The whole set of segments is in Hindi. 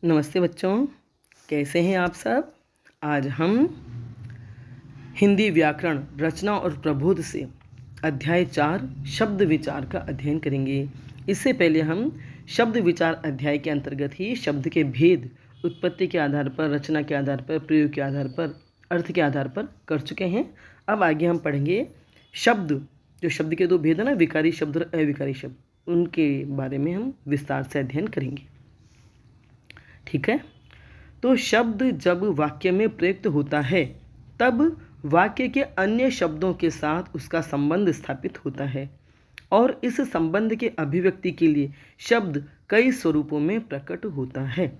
नमस्ते बच्चों, कैसे हैं आप सब। आज हम हिंदी व्याकरण रचना और प्रबोध से अध्याय 4 शब्द विचार का अध्ययन करेंगे। इससे पहले हम शब्द विचार अध्याय के अंतर्गत ही शब्द के भेद उत्पत्ति के आधार पर, रचना के आधार पर, प्रयोग के आधार पर, अर्थ के आधार पर कर चुके हैं। अब आगे हम पढ़ेंगे शब्द, जो शब्द के दो भेद है ना, विकारी शब्द और अविकारी शब्द, उनके बारे में हम विस्तार से अध्ययन करेंगे। ठीक है, तो शब्द जब वाक्य में प्रयुक्त होता है तब वाक्य के अन्य शब्दों के साथ उसका संबंध स्थापित होता है और इस संबंध के अभिव्यक्ति के लिए शब्द कई स्वरूपों में प्रकट होता है।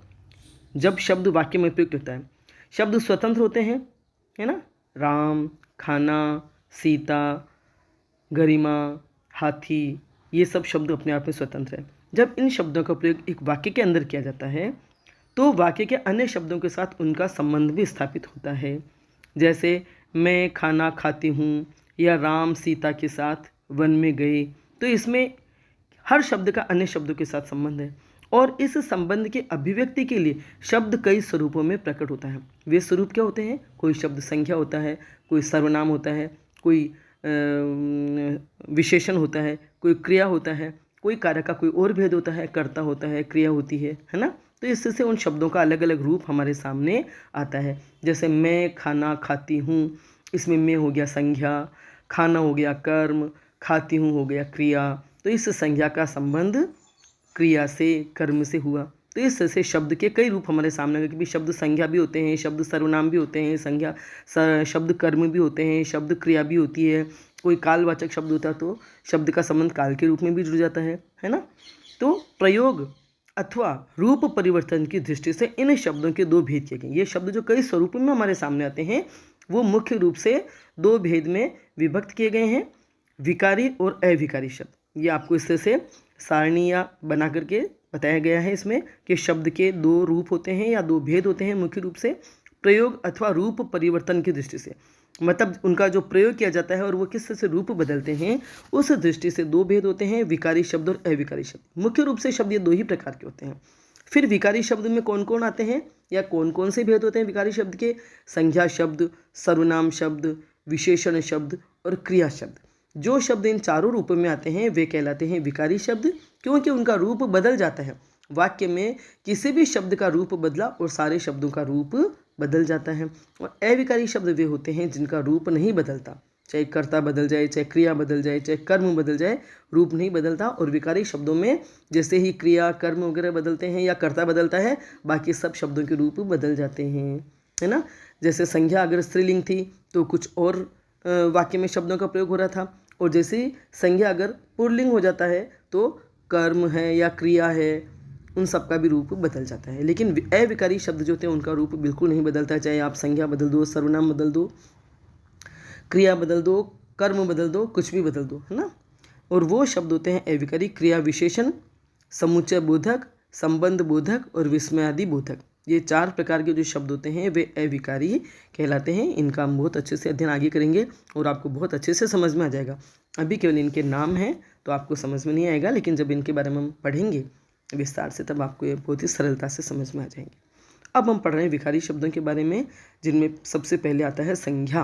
जब शब्द वाक्य में प्रयुक्त होता है, शब्द स्वतंत्र होते हैं, है ना। राम, खाना, सीता, गरिमा, हाथी, ये सब शब्द अपने आप में स्वतंत्र है। जब इन शब्दों का प्रयोग एक वाक्य के अंदर किया जाता है तो वाक्य के अन्य शब्दों के साथ उनका संबंध भी स्थापित होता है। जैसे मैं खाना खाती हूँ या राम सीता के साथ वन में गए, तो इसमें हर शब्द का अन्य शब्दों के साथ संबंध है और इस संबंध के अभिव्यक्ति के लिए शब्द कई स्वरूपों में प्रकट होता है। वे स्वरूप क्या होते हैं? कोई शब्द संख्या होता है, कोई सर्वनाम होता है, कोई विशेषण होता है, कोई क्रिया होता है, कोई कार्य का कोई और भेद होता है, कर्ता होता है, क्रिया होती है ना। तो इससे उन शब्दों का अलग अलग रूप हमारे सामने आता है। जैसे मैं खाना खाती हूँ, इसमें मैं हो गया संज्ञा, खाना हो गया कर्म, खाती हूँ हो गया क्रिया। तो इस संज्ञा का संबंध क्रिया से, कर्म से हुआ। तो इससे शब्द के कई रूप हमारे सामने आए कि शब्द संज्ञा भी होते हैं, शब्द सर्वनाम भी होते हैं, संज्ञा शब्द कर्म भी होते हैं, शब्द क्रिया भी होती है, कोई कालवाचक शब्द होता है तो शब्द का संबंध काल के रूप में भी जुड़ जाता है ना। तो प्रयोग अथवा रूप परिवर्तन की दृष्टि से इन शब्दों के दो भेद किए गए। ये शब्द जो कई स्वरूपों में हमारे सामने आते हैं वो मुख्य रूप से दो भेद में विभक्त किए गए हैं, विकारी और अविकारी शब्द। ये आपको इससे से सारणियाँ बना करके बताया गया है इसमें कि शब्द के दो रूप होते हैं या दो भेद होते हैं मुख्य रूप से प्रयोग अथवा रूप परिवर्तन की दृष्टि से, मतलब उनका जो प्रयोग किया जाता है और वो किस से रूप बदलते हैं, उस दृष्टि से दो भेद होते हैं, विकारी शब्द और अविकारी शब्द। मुख्य रूप से शब्द ये दो ही प्रकार के होते हैं। फिर विकारी शब्द में कौन कौन आते हैं या कौन कौन से भेद होते हैं विकारी शब्द के? संज्ञा शब्द, सर्वनाम शब्द, विशेषण शब्द और क्रिया शब्द। जो शब्द इन चारों रूपों में आते हैं वे कहलाते हैं विकारी शब्द, क्योंकि उनका रूप बदल जाता है। वाक्य में किसी भी शब्द का रूप बदला और सारे शब्दों का रूप बदल जाता है। और अविकारी शब्द वे होते हैं जिनका रूप नहीं बदलता, चाहे कर्ता बदल जाए, चाहे क्रिया बदल जाए, चाहे कर्म बदल जाए, रूप नहीं बदलता। और विकारी शब्दों में जैसे ही क्रिया कर्म वगैरह बदलते हैं या कर्ता बदलता है, बाकी सब शब्दों के रूप बदल जाते हैं, है ना। जैसे संज्ञा अगर स्त्रीलिंग थी तो कुछ और वाक्य में शब्दों का प्रयोग हो रहा था, और जैसे संज्ञा अगर पुल्लिंग हो जाता है तो कर्म है या क्रिया है, उन सब का भी रूप बदल जाता है। लेकिन अविकारी शब्द जो होते हैं उनका रूप बिल्कुल नहीं बदलता, चाहे आप संज्ञा बदल दो, सर्वनाम बदल दो, क्रिया बदल दो, कर्म बदल दो, कुछ भी बदल दो, है ना। और वो शब्द होते हैं अविकारी। क्रिया विशेषण, समुच्चय बोधक, संबंध बोधक और विस्मयादि बोधक, ये चार प्रकार के जो शब्द होते हैं वे अविकारी कहलाते हैं। इनका हम बहुत अच्छे से अध्ययन आगे करेंगे और आपको बहुत अच्छे से समझ में आ जाएगा। अभी केवल इनके नाम हैं तो आपको समझ में नहीं आएगा, लेकिन जब इनके बारे में हम पढ़ेंगे विस्तार से तब आपको ये बहुत ही सरलता से समझ में आ जाएंगे। अब हम पढ़ रहे हैं विकारी शब्दों के बारे में, जिनमें सबसे पहले आता है संज्ञा।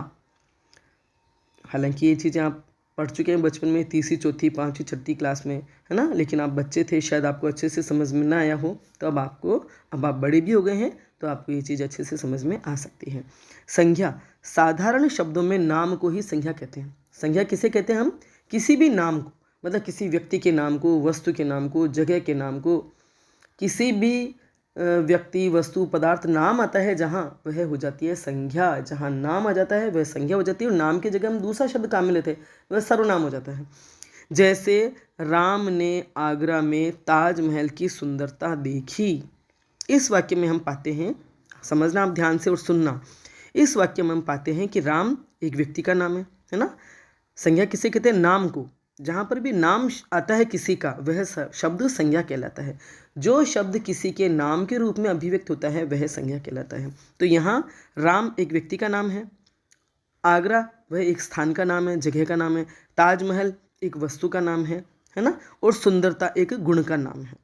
हालांकि ये चीज़ें आप पढ़ चुके हैं बचपन में, तीसरी चौथी पाँचवीं छठी क्लास में, है ना, लेकिन आप बच्चे थे, शायद आपको अच्छे से समझ में ना आया हो। तो अब आप बड़े भी हो गए हैं तो आपको ये चीज़ अच्छे से समझ में आ सकती है। संज्ञा, साधारण शब्दों में नाम को ही संज्ञा कहते हैं। संज्ञा किसे कहते हैं? हम किसी भी नाम को, मतलब किसी व्यक्ति के नाम को, वस्तु के नाम को, जगह के नाम को, किसी भी व्यक्ति वस्तु पदार्थ नाम आता है जहाँ, वह हो जाती है संज्ञा। जहाँ नाम आ जाता है वह संज्ञा हो जाती है और नाम की जगह हम दूसरा शब्द काम में लेते हैं, वह सर्वनाम हो जाता है। जैसे राम ने आगरा में ताजमहल की सुंदरता देखी। इस वाक्य में हम पाते हैं, समझना आप ध्यान से और सुनना, इस वाक्य में हम पाते हैं कि राम एक व्यक्ति का नाम है ना। संज्ञा किसे कहते हैं? नाम को। जहाँ पर भी नाम आता है किसी का वह शब्द संज्ञा कहलाता है। जो शब्द किसी के नाम के रूप में अभिव्यक्त होता है वह संज्ञा कहलाता है। तो यहाँ राम एक व्यक्ति का नाम है, आगरा वह एक स्थान का नाम है, जगह का नाम है, ताजमहल एक वस्तु का नाम है ना, और सुंदरता एक गुण का नाम है।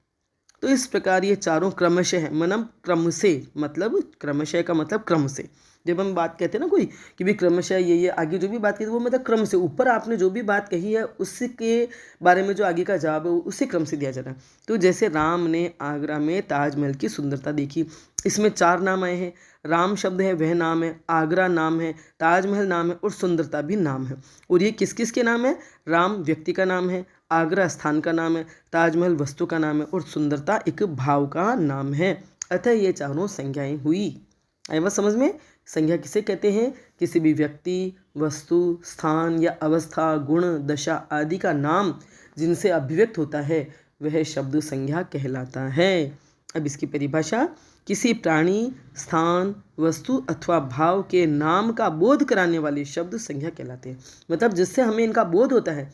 तो इस प्रकार ये चारों क्रमशः मतलब क्रम से, मतलब क्रमशः का मतलब क्रम से। जब हम बात कहते हैं ना कोई कि भी क्रमशः ये आगे जो भी बात की वो मतलब क्रम से, ऊपर आपने जो भी बात कही है उसके बारे में जो आगे का जवाब है उसी क्रम से दिया जाता है। तो जैसे राम ने आगरा में ताजमहल की सुंदरता देखी, इसमें 4 नाम आए हैं। राम शब्द है वह नाम है, आगरा नाम है, ताजमहल नाम है और सुंदरता भी नाम है। और ये किस किस के नाम है? राम व्यक्ति का नाम है, आगरा स्थान का नाम है, ताजमहल वस्तु का नाम है और सुंदरता एक भाव का नाम है। अतः ये चारों संज्ञाएं हुई। आए बात समझ में? संज्ञा किसे कहते हैं? किसी भी व्यक्ति, वस्तु, स्थान या अवस्था, गुण, दशा आदि का नाम जिनसे अभिव्यक्त होता है वह शब्द संज्ञा कहलाता है। अब इसकी परिभाषा, किसी प्राणी, स्थान, वस्तु अथवा भाव के नाम का बोध कराने वाले शब्द संज्ञा कहलाते हैं। मतलब जिससे हमें इनका बोध होता है,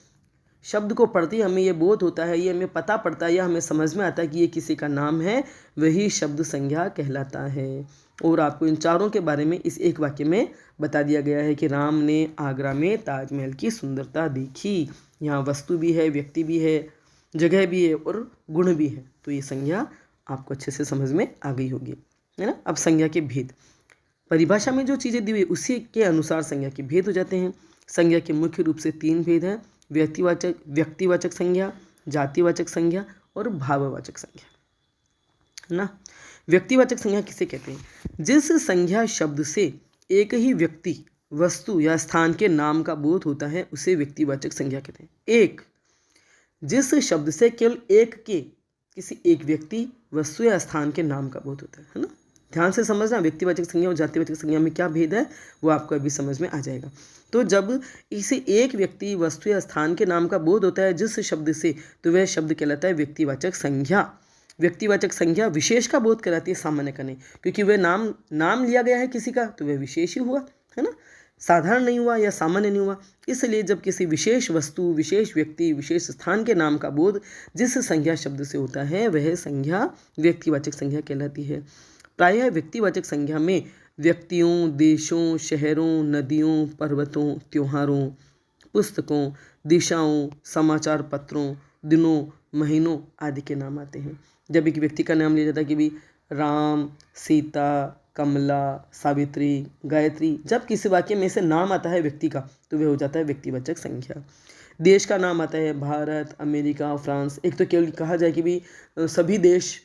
शब्द को पढ़ते ही हमें ये बोध होता है, ये हमें पता पड़ता है या हमें समझ में आता है कि ये किसी का नाम है, वही शब्द संज्ञा कहलाता है। और आपको इन चारों के बारे में इस एक वाक्य में बता दिया गया है कि राम ने आगरा में ताजमहल की सुंदरता देखी। यहाँ वस्तु भी है, व्यक्ति भी है, जगह भी है और गुण भी है। तो ये संज्ञा आपको अच्छे से समझ में आ गई होगी, है ना। अब संज्ञा के भेद, परिभाषा में जो चीज़ें दी हुई उसी के अनुसार संज्ञा के भेद हो जाते हैं। संज्ञा के मुख्य रूप से 3 भेद हैं: व्यक्तिवाचक संज्ञा, जातिवाचक संज्ञा और भाववाचक संज्ञा, है ना। व्यक्तिवाचक संज्ञा किसे कहते हैं? जिस संज्ञा शब्द से एक ही व्यक्ति, वस्तु या स्थान के नाम का बोध होता है उसे व्यक्तिवाचक संज्ञा कहते हैं। एक, जिस शब्द से केवल किसी एक व्यक्ति, वस्तु या स्थान के नाम का बोध होता है ना। ध्यान से समझना, व्यक्तिवाचक संज्ञा और जातिवाचक संज्ञा में क्या भेद है वो आपको अभी समझ में आ जाएगा। तो जब इसे एक व्यक्ति, वस्तु या स्थान के नाम का बोध होता है जिस शब्द से, तो वह शब्द कहलाता है व्यक्तिवाचक संज्ञा। व्यक्तिवाचक संज्ञा विशेष का बोध कराती है, सामान्य का नहीं, क्योंकि वह नाम लिया गया है किसी का तो वह विशेष ही हुआ, है ना, साधारण नहीं हुआ या सामान्य नहीं हुआ। इसलिए जब किसी विशेष वस्तु, विशेष व्यक्ति, विशेष स्थान के नाम का बोध जिस संज्ञा शब्द से होता है वह संज्ञा व्यक्तिवाचक संज्ञा कहलाती है। प्रायः व्यक्तिवाचक संज्ञा में व्यक्तियों, देशों, शहरों, नदियों, पर्वतों, त्योहारों, पुस्तकों, दिशाओं, समाचार पत्रों, दिनों, महीनों आदि के नाम आते हैं। जब एक व्यक्ति का नाम लिया जाता है कि भी राम, सीता, कमला, सावित्री, गायत्री, जब किसी वाक्य में से नाम आता है व्यक्ति का तो वह हो जाता है व्यक्तिवाचक संज्ञा। देश का नाम आता है भारत, अमेरिका, फ्रांस। एक तो केवल कहा जाए कि भी सभी देश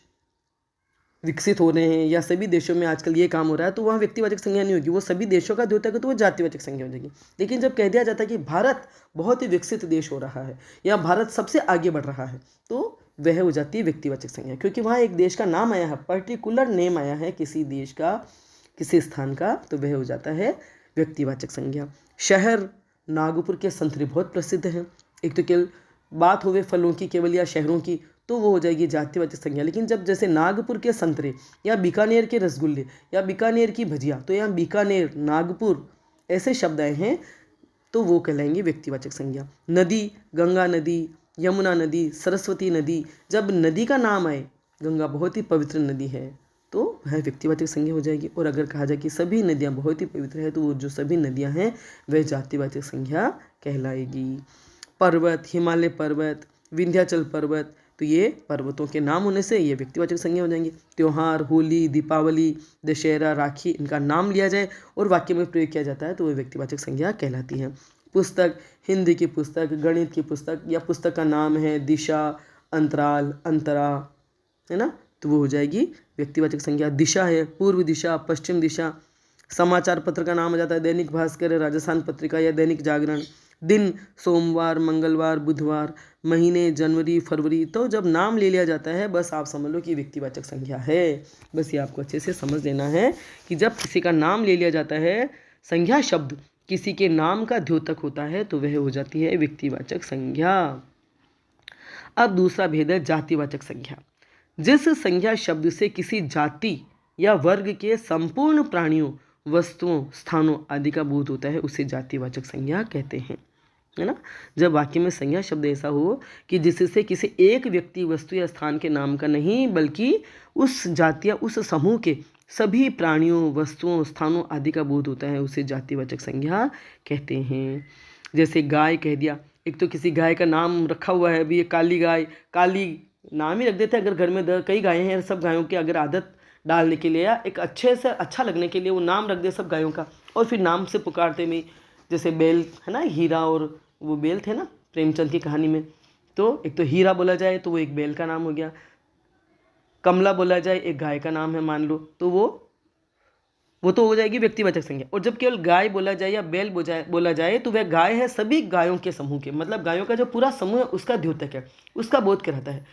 विकसित हो रहे हैं या सभी देशों में आजकल ये काम हो रहा है, तो वहाँ व्यक्तिवाचक संज्ञा नहीं होगी, वो सभी देशों का द्योतक है तो वो जातिवाचक संज्ञा हो जाएगी। लेकिन जब कह दिया जाता है कि भारत बहुत ही विकसित देश हो रहा है या भारत सबसे आगे बढ़ रहा है, तो वह हो जाती है व्यक्तिवाचक संज्ञा, क्योंकि वहाँ एक देश का नाम आया है, पर्टिकुलर नेम आया है किसी देश का, किसी स्थान का, तो वह हो जाता है व्यक्तिवाचक संज्ञा। शहर, नागपुर के संतरे बहुत प्रसिद्ध हैं। एक तो केवल बात होवे फलों की केवल या शहरों की तो वो हो जाएगी जातिवाचक संज्ञा। लेकिन जब जैसे नागपुर के संतरे या बीकानेर के रसगुल्ले या बीकानेर की भजिया, तो यहाँ बीकानेर, नागपुर ऐसे शब्द आए हैं तो वो कहलाएंगे व्यक्तिवाचक संज्ञा। नदी, गंगा नदी, यमुना नदी, सरस्वती नदी, जब नदी का नाम आए, गंगा बहुत ही पवित्र नदी है, तो वह व्यक्तिवाचक संज्ञा हो जाएगी। और अगर कहा जाए कि सभी नदियाँ बहुत ही पवित्र है तो वो जो सभी नदियाँ हैं वह जातिवाचक संज्ञा कहलाएगी। पर्वत, हिमालय पर्वत, विंध्याचल पर्वत, तो ये पर्वतों के नाम होने से ये व्यक्तिवाचक संज्ञा हो जाएंगे। त्योहार, होली, दीपावली, दशहरा, राखी, इनका नाम लिया जाए और वाक्य में प्रयोग किया जाता है तो वह व्यक्तिवाचक संज्ञा कहलाती है। पुस्तक, हिंदी की पुस्तक, गणित की पुस्तक या पुस्तक का नाम है दिशा, अंतराल, अंतरा, है ना, तो वो हो जाएगी व्यक्तिवाचक संज्ञा। दिशा है पूर्व दिशा, पश्चिम दिशा। समाचार पत्र का नाम हो जाता है दैनिक भास्कर, राजस्थान पत्रिका या दैनिक जागरण। दिन, सोमवार, मंगलवार, बुधवार। महीने, जनवरी, फरवरी। तो जब नाम ले लिया जाता है बस आप समझ लो कि व्यक्तिवाचक संज्ञा है। बस ये आपको अच्छे से समझ लेना है कि जब किसी का नाम ले लिया जाता है, संज्ञा शब्द किसी के नाम का द्योतक होता है तो वह हो जाती है व्यक्तिवाचक संज्ञा। अब दूसरा भेद है जातिवाचक संज्ञा। जिस संज्ञा शब्द से किसी जाति या वर्ग के संपूर्ण प्राणियों, वस्तुओं, स्थानों आदि का बोध होता है उसे जातिवाचक संज्ञा कहते हैं, है ना। जब वाक्य में संज्ञा शब्द ऐसा हो कि जिससे किसी एक व्यक्ति, वस्तु या स्थान के नाम का नहीं बल्कि उस जाति या उस समूह के सभी प्राणियों, वस्तुओं, स्थानों आदि का बोध होता है उसे जातिवाचक संज्ञा कहते हैं। जैसे गाय कह दिया, एक तो किसी गाय का नाम रखा हुआ है, अभी ये काली गाय, काली नाम ही रख देते हैं। अगर घर में कई गायें हैं, सब गायों की अगर आदत डालने के लिए या एक अच्छे से अच्छा लगने के लिए वो नाम रख दे सब गायों का, और फिर नाम से पुकारते में, जैसे बैल है ना, हीरा और वो बैल थे ना प्रेमचंद की कहानी में, तो एक तो हीरा बोला जाए तो वो एक बैल का नाम हो गया, कमला बोला जाए एक गाय का नाम है मान लो, तो वो तो हो जाएगी व्यक्तिवाचक संज्ञा। और जब केवल गाय बोला जाए या बैल बोला जाए तो वह गाय है सभी गायों के समूह के, मतलब गायों का जो पूरा समूह है उसका द्योतक है, उसका बोध कराता है।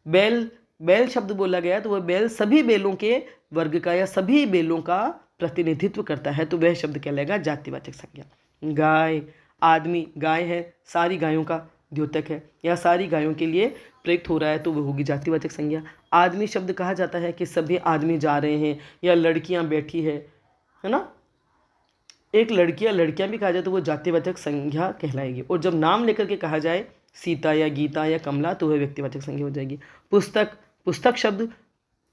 बैल शब्द बोला गया तो वह बैल सभी बैलों के वर्ग का या सभी बैलों का प्रतिनिधित्व करता है, तो वह शब्द कहलाएगा जातिवाचक संज्ञा। गाय, आदमी, गाय है सारी गायों का द्योतक है या सारी गायों के लिए प्रयुक्त हो रहा है, तो वह होगी जातिवाचक संज्ञा। आदमी शब्द कहा जाता है कि सभी आदमी जा रहे हैं या लड़कियां बैठी है ना, एक लड़की या लड़कियां भी कहा जाए तो वो जातिवाचक संज्ञा कहलाएगी। और जब नाम लेकर के कहा जाए सीता या गीता या कमला तो वह व्यक्तिवाचक संज्ञा हो जाएगी। पुस्तक शब्द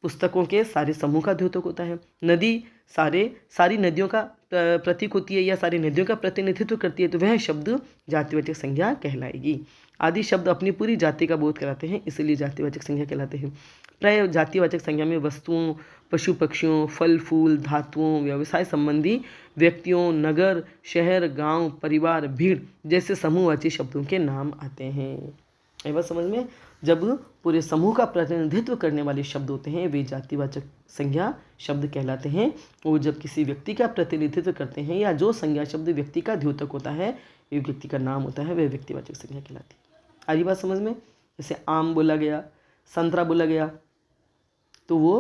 पुस्तकों के सारे समूह का द्योतक होता है। नदी सारी नदियों का प्रतीक होती है या सारी नदियों का प्रतिनिधित्व करती है, तो वह शब्द जातिवाचक संज्ञा कहलाएगी। आदि शब्द अपनी पूरी जाति का बोध कराते हैं, इसलिए जातिवाचक संज्ञा कहलाते हैं। प्राय जातिवाचक संज्ञा में वस्तुओं, पशु पक्षियों, फल फूल, धातुओं, व्यवसाय संबंधी व्यक्तियों, नगर, शहर, गांव, परिवार, भीड़ जैसे समूहवाची शब्दों के नाम आते हैं। ये बात समझ में? जब पूरे समूह का प्रतिनिधित्व करने वाले शब्द होते हैं वे जातिवाचक संज्ञा शब्द कहलाते हैं, और जब किसी व्यक्ति का प्रतिनिधित्व करते हैं या जो संज्ञा शब्द व्यक्ति का द्योतक होता है, ये व्यक्ति का नाम होता है, वह व्यक्तिवाचक संज्ञा कहलाती है। आ रही बात समझ में? जैसे आम बोला गया, संतरा बोला गया, तो वो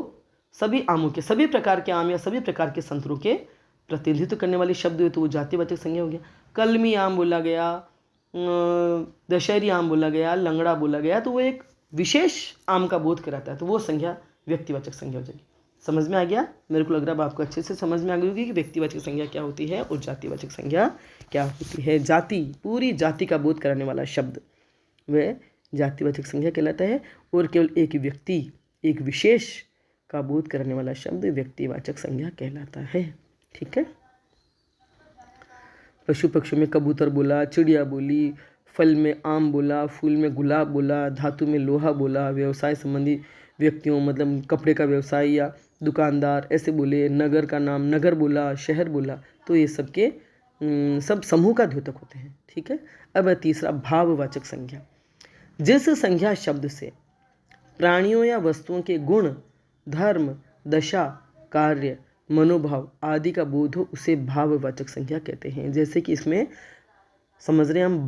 सभी आमों के, सभी प्रकार के आम या सभी प्रकार के संतरों के प्रतिनिधित्व करने वाले शब्द हुए, तो वो जातिवाचक संज्ञा हो गया। कलमी आम बोला गया, दशहरी आम बोला गया, लंगड़ा बोला गया, तो वो एक विशेष आम का बोध कराता है, तो वो संज्ञा व्यक्तिवाचक संज्ञा हो जाएगी। समझ में आ गया? मेरे को लग रहा है आपको अच्छे से समझ में आ गई होगी कि व्यक्तिवाचक संज्ञा क्या होती है और जातिवाचक संज्ञा क्या होती है। जाति, पूरी जाति का बोध कराने वाला शब्द वह जातिवाचक संज्ञा कहलाता है, और केवल एक व्यक्ति, एक विशेष का बोध कराने वाला शब्द व्यक्तिवाचक संज्ञा कहलाता है। ठीक है। पशु पक्षियों में कबूतर बोला, चिड़िया बोली, फल में आम बोला, फूल में गुलाब बोला, धातु में लोहा बोला, व्यवसाय संबंधी व्यक्तियों मतलब कपड़े का व्यवसाय या दुकानदार ऐसे बोले, नगर का नाम नगर बोला, शहर बोला, तो ये सब के सब समूह का द्योतक होते हैं। ठीक है। अब तीसरा भाववाचक संज्ञा। जिस संज्ञा शब्द से प्राणियों या वस्तुओं के गुण, धर्म, दशा, कार्य, मनोभाव आदि का बोध हो उसे भाववाचक संज्ञा कहते हैं। जैसे कि इसमें समझ रहे हैं हम,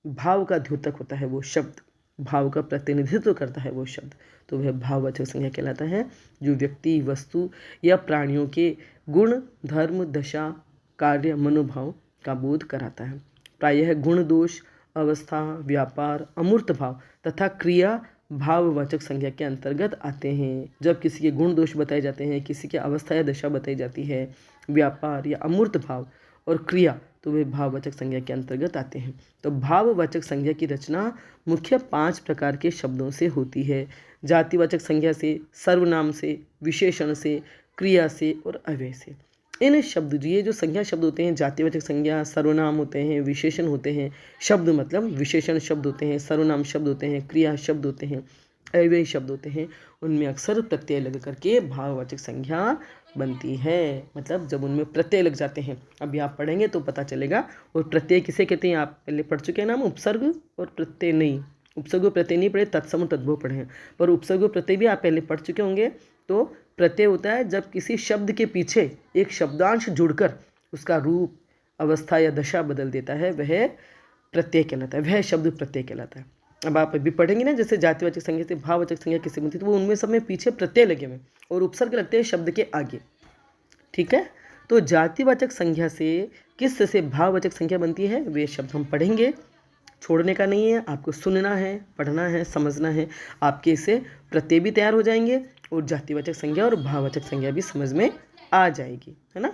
भाव का द्योतक होता है वो शब्द, भाव का प्रतिनिधित्व करता है वो शब्द, तो वह भाववाचक संज्ञा कहलाता है, जो व्यक्ति, वस्तु या प्राणियों के गुण, धर्म, दशा, कार्य, मनोभाव का बोध कराता है। प्रायः गुण, दोष, अवस्था, व्यापार, अमूर्त भाव तथा क्रिया भाववाचक संज्ञा के अंतर्गत आते हैं। जब किसी के गुण दोष बताए जाते हैं, किसी की अवस्था या दशा बताई जाती है, व्यापार या अमूर्त भाव और क्रिया, तो वे भाववाचक संज्ञा के अंतर्गत आते हैं। तो भाववाचक संज्ञा की रचना मुख्य 5 प्रकार के शब्दों से होती है। जातिवाचक संज्ञा से, सर्वनाम से, विशेषण से, क्रिया से और अव्यय से। इन शब्द, ये जो संज्ञा शब्द होते हैं, जातिवाचक संज्ञा, सर्वनाम होते हैं, विशेषण होते हैं, शब्द मतलब विशेषण शब्द होते हैं, सर्वनाम शब्द होते हैं, क्रिया शब्द होते हैं, अव्यय शब्द होते हैं, उनमें अक्सर प्रत्यय लग करके भाववाचक संज्ञा बनती है। मतलब जब उनमें प्रत्यय लग जाते हैं, अभी आप पढ़ेंगे तो पता चलेगा। और प्रत्यय किसे कहते हैं आप पहले पढ़ चुके हैं नाम, उपसर्ग और प्रत्यय नहीं, उपसर्ग प्रत्यय नहीं पढ़े, तत्सम तद्भव पढ़े हैं, पर उपसर्ग प्रत्यय भी आप पहले पढ़ चुके होंगे। तो प्रत्यय होता है जब किसी शब्द के पीछे एक शब्दांश जुड़कर उसका रूप, अवस्था या दशा बदल देता है, वह प्रत्यय कहलाता है, वह शब्द प्रत्यय कहलाता है। अब आप अभी पढ़ेंगे ना, जैसे जातिवाचक संज्ञा से भाववाचक संज्ञा किसे बनती है, तो वो उनमें सब में पीछे प्रत्यय लगे हुए और उपसर्ग लगते हैं शब्द के आगे। ठीक है। तो जातिवाचक संज्ञा से किस से भाववाचक संज्ञा बनती है, वे शब्द हम पढ़ेंगे, छोड़ने का नहीं है, आपको सुनना है, पढ़ना है, समझना है, आपके इससे प्रत्यय भी तैयार हो जाएंगे और जातिवाचक संज्ञा और भाववाचक संज्ञा भी समझ में आ जाएगी, है ना।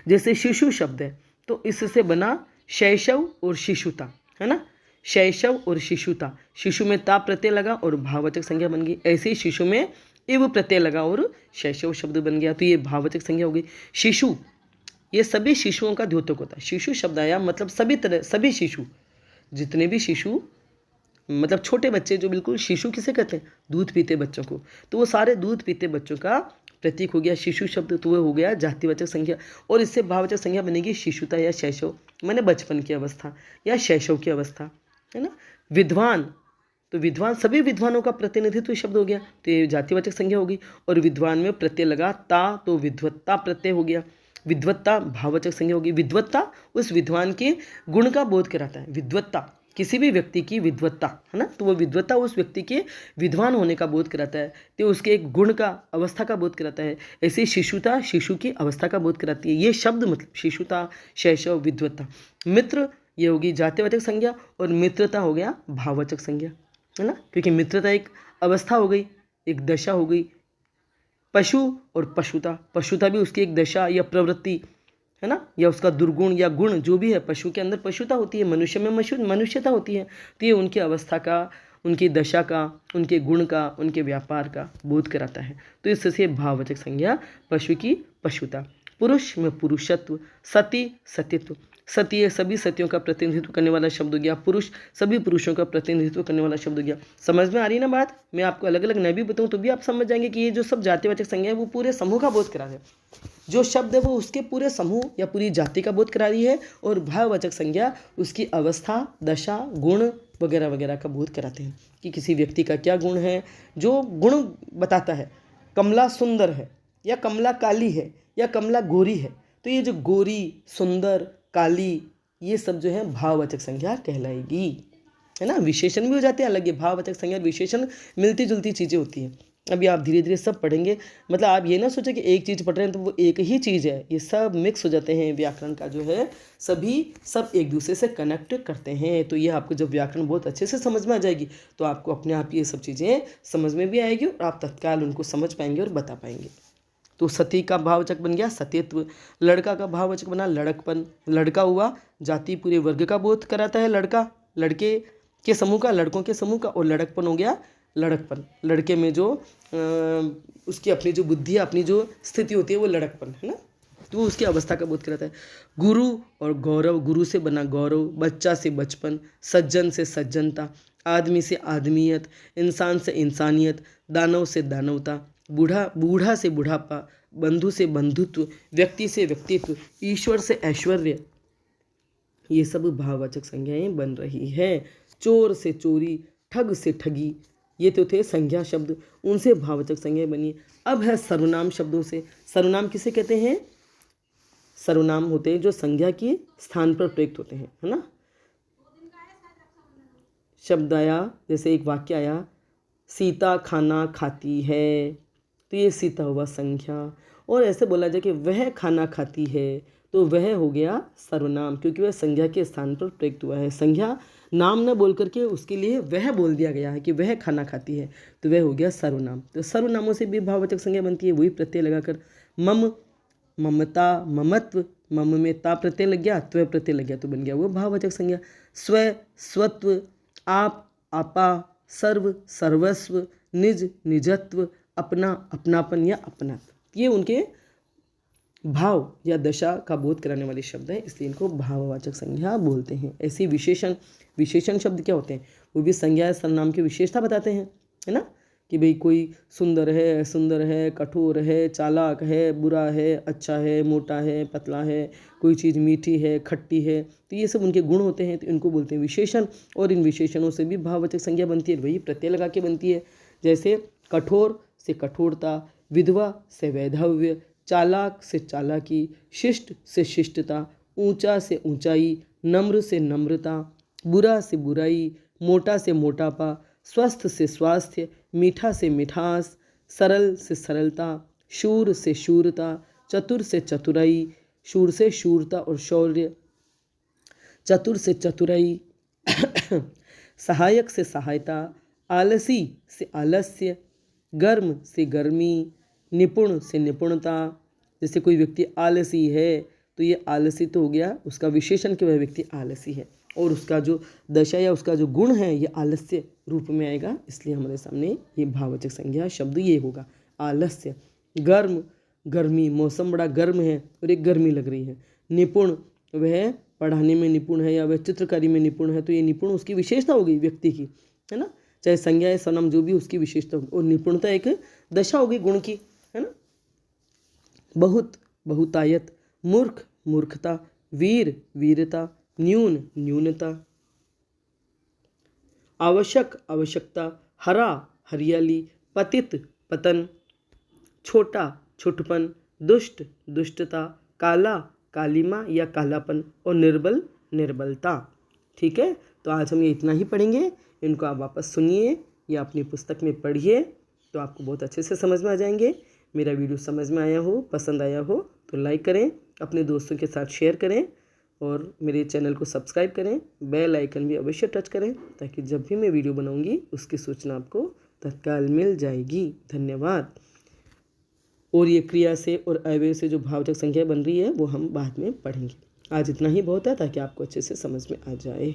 जैसे शिशु शब्द है, तो इससे बना शैशव और शिशुता, है ना। शैशव और शिशुता, शिशु में ता प्रत्यय लगा और भाववाचक संज्ञा बन गई। ऐसे ही शिशु में इव प्रत्यय लगा और शैशव शब्द बन गया, तो ये भाववाचक संज्ञा हो गई। शिशु, ये सभी शिशुओं का द्योतक होता है। शिशु शब्द आया मतलब सभी शिशु, जितने भी शिशु मतलब छोटे बच्चे जो बिल्कुल शिशु किसे कहते हैं, दूध पीते बच्चों को, तो वो सारे दूध पीते बच्चों का प्रतीक हो गया शिशु शब्द, तो वो हो गया जातिवाचक संज्ञा। और इससे भाववाचक संज्ञा बनेगी शिशुता या शैशव, माने बचपन की अवस्था या शैशव की अवस्था, है ना। विद्वान, तो विद्वान सभी विद्वानों का प्रतिनिधित्व शब्द हो गया, तो ये जातिवाचक संज्ञा होगी। और विद्वान में प्रत्यय लगा ता, तो विद्वत्ता प्रत्यय हो गया। विद्वत्ता भाववाचक संज्ञा होगी। विद्वत्ता उस विद्वान के गुण का बोध कराता है। विद्वत्ता किसी भी व्यक्ति की विद्वत्ता, है ना, तो वो विद्वत्ता उस व्यक्ति के विद्वान होने का बोध कराता है, तो उसके एक गुण का, अवस्था का बोध कराता है। ऐसे शिशुता शिशु की अवस्था का बोध कराती है। ये शब्द मतलब शिशुता, शैशव, विद्वत्ता। मित्र ये होगी जातिवाचक संज्ञा, और मित्रता हो गया भाववाचक संज्ञा, है ना, क्योंकि मित्रता एक अवस्था हो गई, एक दशा हो गई। पशु और पशुता, पशुता भी उसकी एक दशा या प्रवृत्ति, है ना, या उसका दुर्गुण या गुण जो भी है। पशु के अंदर पशुता होती है, मनुष्य में मनुष्यता होती है, तो ये उनकी अवस्था का, उनकी दशा का, उनके गुण का, उनके व्यापार का बोध कराता है। तो इससे भाववाचक संज्ञा पशु की पशुता। पुरुष में पुरुषत्व, सती सतीत्व, सती ये सभी सतियों का प्रतिनिधित्व करने वाला शब्द हो गया। पुरुष सभी पुरुषों का प्रतिनिधित्व करने वाला शब्द हो गया। समझ में आ रही है ना बात? मैं आपको अलग अलग नहीं भी बताऊँ तो भी आप समझ जाएंगे कि ये जो सब जातिवाचक संज्ञा है वो पूरे समूह का बोध करा रहे हैं। जो शब्द है वो उसके पूरे समूह या पूरी जाति का बोध करा रही है, और भाववाचक संज्ञा उसकी अवस्था, दशा, गुण वगैरह वगैरह का बोध कराते हैं कि किसी व्यक्ति का क्या गुण है, जो गुण बताता है। कमला सुंदर है, या कमला काली है, या कमला गोरी है, तो ये जो गोरी, सुंदर, काली, ये सब जो है भाववाचक संज्ञा कहलाएगी, है ना। विशेषण भी हो जाते हैं अलग, ये भाववाचक संज्ञा विशेषण मिलती जुलती चीज़ें होती हैं। अभी आप धीरे धीरे सब पढ़ेंगे, मतलब आप ये ना सोचें कि एक चीज़ पढ़ रहे हैं तो वो एक ही चीज़ है, ये सब मिक्स हो जाते हैं। व्याकरण का जो है सभी सब एक दूसरे से कनेक्ट करते हैं। तो ये आपको जब व्याकरण बहुत अच्छे से समझ में आ जाएगी तो आपको अपने आप ये सब चीज़ें समझ में भी आएगी, और आप तत्काल उनको समझ पाएंगे और बता पाएंगे। तो सती का भाववाचक बन गया सतीत्व। लड़का का भाववाचक बना लड़कपन, लड़का हुआ जाति पूरे वर्ग का बोध कराता है। लड़का लड़के के समूह का, लड़कों के समूह का, और लड़कपन हो गया लड़कपन, लड़के में जो उसकी अपनी जो बुद्धि, अपनी जो स्थिति होती है वो लड़कपन, है ना, तो वो उसकी अवस्था का बोध कराता है। गुरु और गौरव, गुरु से बना गौरव, बच्चा से बचपन, सज्जन से सज्जनता, आदमी से आदमियत, इंसान से इंसानियत, दानव से दानवता, बूढ़ा से बुढ़ापा, बंधु से बंधुत्व, व्यक्ति से व्यक्तित्व, ईश्वर से ऐश्वर्य, ये सब भाववाचक संज्ञाएं बन रही है। चोर से चोरी, ठग से ठगी, ये तो थे संज्ञा शब्द, उनसे भाववाचक संज्ञाएं बनी। अब है सर्वनाम शब्दों से। सर्वनाम किसे कहते हैं? सर्वनाम होते हैं जो संज्ञा के स्थान पर प्रयुक्त होते हैं, है ना। शब्द आया, जैसे एक वाक्य आया, सीता खाना खाती है, तो ये सीता हुआ संज्ञा। और ऐसे बोला जाए कि वह खाना खाती है, तो वह हो गया सर्वनाम, क्योंकि वह संज्ञा के स्थान पर प्रयुक्त हुआ है। संज्ञा नाम न बोल करके उसके लिए वह बोल दिया गया है कि वह खाना खाती है, तो वह हो गया सर्वनाम। तो सर्वनामों से भी भाववाचक संज्ञा बनती है, वही प्रत्यय लगाकर। मम, ममता, ममत्व, मम में ता प्रत्यय लग गया, त्व प्रत्यय लग गया, तो बन गया वो भाववाचक संज्ञा। स्व, स्वत्व, आप, आपा, सर्व, सर्वस्व, निज, निजत्व, अपना, अपनापन या अपनात, ये उनके भाव या दशा का बोध कराने वाले शब्द हैं, इसलिए इनको भाववाचक संज्ञा बोलते हैं। ऐसी विशेषण, विशेषण शब्द क्या होते हैं? वो भी संज्ञा या सर्वनाम की विशेषता बताते हैं, है ना, कि भाई कोई सुंदर है, कठोर है, चालाक है, बुरा है, अच्छा है, मोटा है, पतला है, कोई चीज़ मीठी है, खट्टी है, तो ये सब उनके गुण होते हैं, तो इनको बोलते हैं विशेषण। और इन विशेषणों से भी भाववाचक संज्ञा बनती है, वही प्रत्यय लगा के बनती है। जैसे कठोर से कठोरता, विधवा से वैधव्य, चालाक से चालाकी, शिष्ट से शिष्टता, ऊंचा से ऊंचाई, नम्र से नम्रता, बुरा से बुराई, मोटा से मोटापा, स्वस्थ से स्वास्थ्य, मीठा से मिठास, सरल से सरलता, शूर से शूरता, चतुर से चतुराई, शूर से शूरता और शौर्य, चतुर से चतुराई, सहायक से सहायता, आलसी से आलस्य, गर्म से गर्मी, निपुण से निपुणता। जैसे कोई व्यक्ति आलसी है तो ये आलसी तो हो गया उसका विशेषण कि वह व्यक्ति आलसी है, और उसका जो दशा या उसका जो गुण है ये आलस्य रूप में आएगा, इसलिए हमारे सामने ये भाववाचक संज्ञा शब्द ये होगा आलस्य। गर्म, गर्मी, मौसम बड़ा गर्म है और एक गर्मी लग रही है। निपुण, वह पढ़ाने में निपुण है या वह चित्रकारी में निपुण है, तो ये निपुण उसकी विशेषता होगी व्यक्ति की। है ना। चाहे संज्ञा या सर्वनाम जो भी उसकी विशेषता होगी, और निपुणता एक दशा होगी गुण की, है ना। बहुत बहुतायत, मूर्ख मूर्खता, वीर वीरता, न्यून न्यूनता, आवश्यक आवश्यकता, हरा हरियाली, पतित पतन, छोटा छोटपन, दुष्ट दुष्टता, काला कालिमा या कालापन, और निर्बल निर्बलता। ठीक है, तो आज हम ये इतना ही पढ़ेंगे। इनको आप वापस सुनिए या अपनी पुस्तक में पढ़िए, तो आपको बहुत अच्छे से समझ में आ जाएंगे। मेरा वीडियो समझ में आया हो, पसंद आया हो तो लाइक करें, अपने दोस्तों के साथ शेयर करें, और मेरे चैनल को सब्सक्राइब करें। बेल आइकन भी अवश्य टच करें, ताकि जब भी मैं वीडियो बनाऊंगी उसकी सूचना आपको तत्काल मिल जाएगी। धन्यवाद। और ये क्रिया से और अव्यय से जो भाववाचक संख्या बन रही है वो हम बाद में पढ़ेंगे। आज इतना ही बहुत है, ताकि आपको अच्छे से समझ में आ जाए।